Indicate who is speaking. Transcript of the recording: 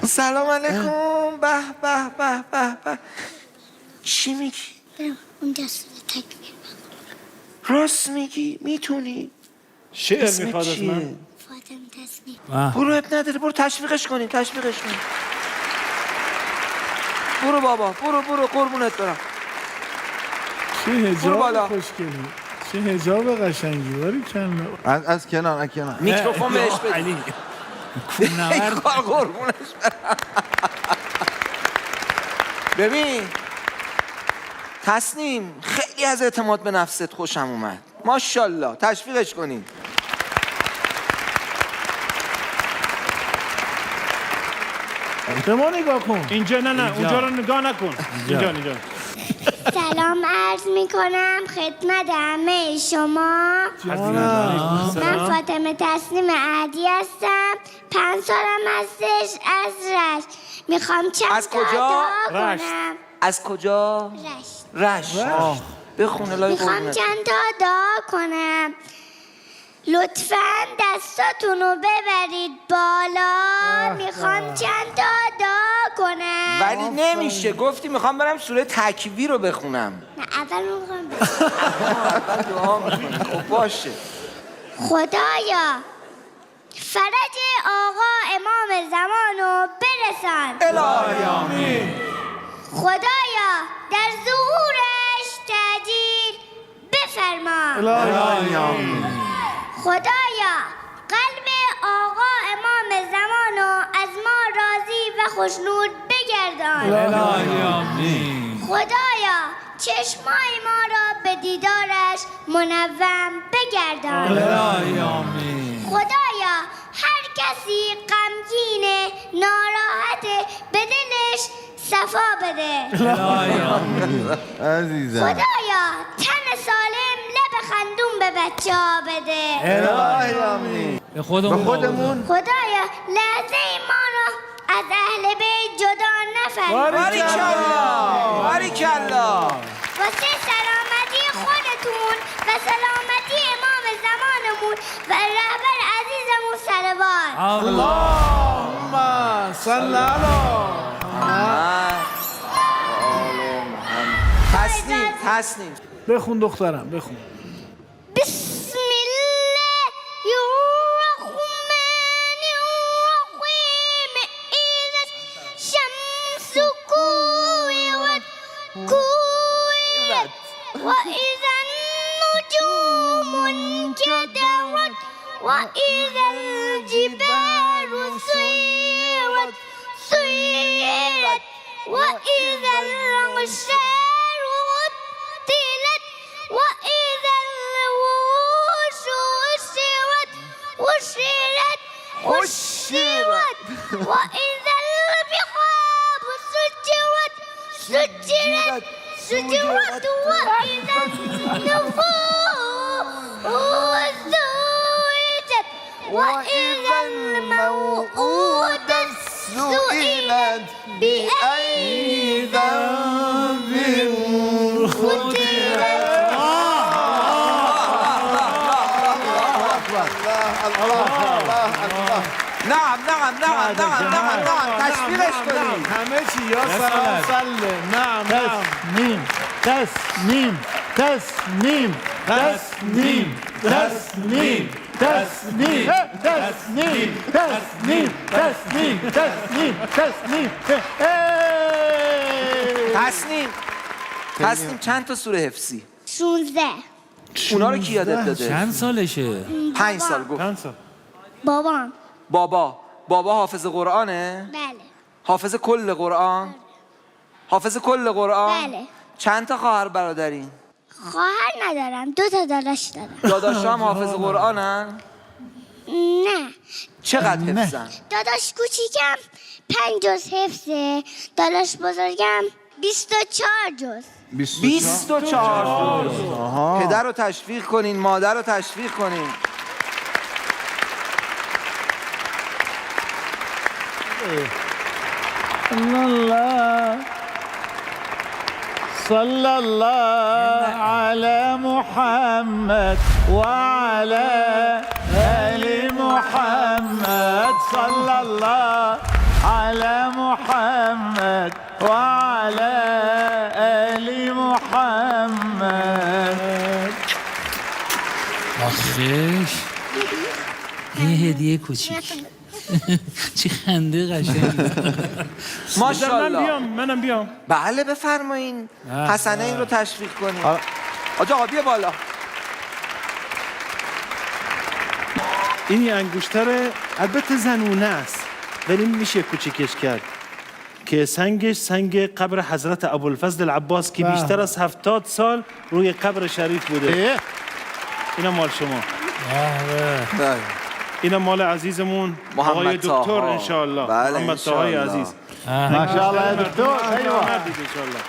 Speaker 1: سلام علیکم. به به به به به. چی میگی؟
Speaker 2: برم اونجا سوره تکبیر
Speaker 1: راست میگی؟ میتونی؟
Speaker 3: شعر
Speaker 1: اسمت
Speaker 3: میخواد از
Speaker 1: چیه؟
Speaker 3: من.
Speaker 2: فاطمه تسنیم.
Speaker 1: برو اب نداره، برو تشویقش کنیم. برو بابا، برو قربونت برم.
Speaker 3: چه
Speaker 1: برو بالا.
Speaker 3: حجاب خوشگلی، چه حجاب قشنگی. باری کلا
Speaker 4: از کنار
Speaker 1: میکروفون بهش بده.
Speaker 3: علی
Speaker 1: ای
Speaker 3: کونورد.
Speaker 1: کار قربونش برم. ببین تسنیم، خیلی از اعتماد به نفست خوشم اومد. ماشاءالله، تشویقش کنیم.
Speaker 3: به ما نگاه کن. اینجا نه اونجا رو نگاه نکن. اینجا
Speaker 2: سلام عرض می کنم خدمت همه شما. من فاطمه تسنیم عهدی هستم. 5 سالم هستش. از رشت میخوام چند
Speaker 1: از
Speaker 2: تا
Speaker 1: کجا؟
Speaker 2: دعا
Speaker 3: رشت.
Speaker 2: کنم.
Speaker 1: از کجا؟
Speaker 2: رشت.
Speaker 1: رشت. بخون الهی
Speaker 2: میخوام
Speaker 1: قربونت.
Speaker 2: چند تا دعا کنم. لطفاً دستاتون رو ببرید بالا. میخوام چند تا دعا کنم.
Speaker 1: ولی نمیشه، گفتی میخوام برم سوره تکویر رو بخونم.
Speaker 2: نه اول میخوام
Speaker 1: دعا می‌کنی. خب باشه.
Speaker 2: خدایا فرج آقا امام زمان رو برسان.
Speaker 1: الهی آمین.
Speaker 2: خدایا در ظهورش تعجیل بفرما.
Speaker 3: الهی
Speaker 2: خدایا قلب آقا امام زمان رو از ما راضی و خوشنود بگردان. خدایا چشمای ما را به دیدارش منوم بگردان. خدایا هر کسی غمگینه ناراحته به دلش صفا بده.
Speaker 4: عزیزم
Speaker 2: خدایا تن سالم لب خندون به بچه ها بده.
Speaker 4: الهی آمین. به خودمون
Speaker 2: خدایا لحظه ما را از اهل بیت جدا نفرما.
Speaker 1: باریکلا.
Speaker 2: واسه سلامتی خودتون و سلامتی امام زمانمون و رهبر عزیزمون صلوات.
Speaker 3: اللهم صل علی.
Speaker 1: تسنیم.
Speaker 3: بخون دخترم بخون.
Speaker 2: بسم الله الرحمن الرحیم. اذا الشمس كورت وإذا النجوم انكدرت وإذا الجبال سيرت وإذا العشار عطلت وإذا الوحوش حشرت وإذا البحار سجرت وإذا النفوس زوجت وإذا الموءودة سئلت بأي ذنب قتلت.
Speaker 1: نعم تشویقش کنیم.
Speaker 3: همه چی یا سلام سله. نعم
Speaker 5: تسنیم
Speaker 1: تسنیم چند تا سوره حفظی؟
Speaker 2: 16.
Speaker 1: اونا رو کی یادت داده؟
Speaker 6: چند سالشه؟
Speaker 1: 5 سال گفت.
Speaker 3: چند سال؟
Speaker 2: بابام.
Speaker 1: بابا حافظ قرآنه؟
Speaker 2: بله.
Speaker 1: حافظ کل قرآن؟ حافظ کل قرآن؟
Speaker 2: بله.
Speaker 1: چند تا خواهر برادرین؟
Speaker 2: خواهر ندارم، 2 تا داداش دارم.
Speaker 1: داداشا هم حافظ قرآنن؟
Speaker 2: نه،
Speaker 1: چقدر حفظن؟
Speaker 2: داداش کوچیکم 5 جز حفظه. داداش بزرگم 24 جز.
Speaker 1: 24 پدر رو تشویق کنین، مادر رو تشویق کنین.
Speaker 5: صلى الله على محمد وعلى آل محمد صلى الله على محمد وعلى آل محمد.
Speaker 6: آخش یه هدیه کوچیک. چی خنده قشنگ.
Speaker 1: ماشاءالله.
Speaker 3: منم بیام.
Speaker 1: بله بفرمایین. حسنه این رو تشویق کنین. آقا بیا بالا.
Speaker 3: این یه انگشتر البته زنونه است ولی میشه کوچیکش کرد که سنگش سنگ قبر حضرت ابوالفضل العباس که بیشتر از 70 سال روی قبر شریف بوده. اینا مال شما. اینا مال عزیزمون آقای دکتر انشاءالله.
Speaker 1: بله
Speaker 3: محمد طاهای عزیز.
Speaker 5: ما شاء الله يا دكتور. ايوه
Speaker 3: ان شاء الله.